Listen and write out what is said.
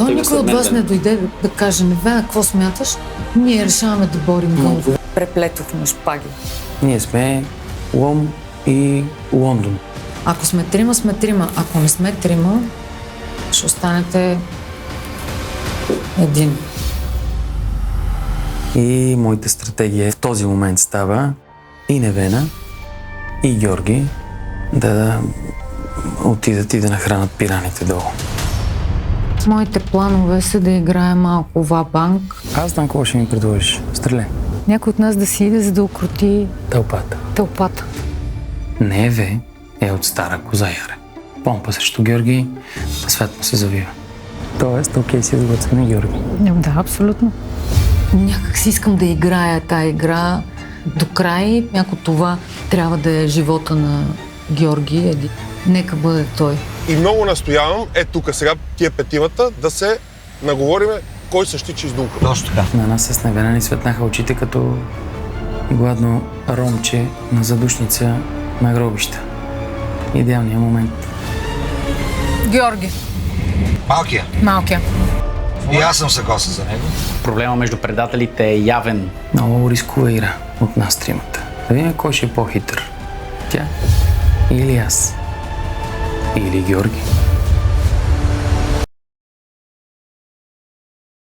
Защо никой от вас не дойде да каже, Невена, какво смяташ? Ние решаваме да борим Гълъб. Преплетохме шпаги. Ние сме Лом и Лондон. Ако сме трима, сме трима. Ако не сме трима, ще останете един. И моята стратегия в този момент става и Невена, и Георги да отидат и да нахранат пираните долу. Моите планове са да играе малко ва-банк. Аз знам какво ще ми предложиш. Стреляй. Някой от нас да си иде, за да укроти тълпата. Неве е от стара коза Яре. Помпа срещу Георги, свят му се завива. Тоест, окей си изготвя на Георги. Да, абсолютно. Някак си искам да играя тая игра до край. Ако това трябва да е живота на Георги, нека бъде той. И много настоявам, тук сега тия петимата, да се наговориме кой се щичи с думка. Точно така. На нас с Невена ни светнаха очите като гладно ромче на задушница на гробища. Идеалният момент. Георги. Малкия. И аз съм съгласен за него. Проблема между предателите е явен. Много рискува игра от нас тримата. Да видим кой ще е по-хитър. Тя или аз. Или Георги.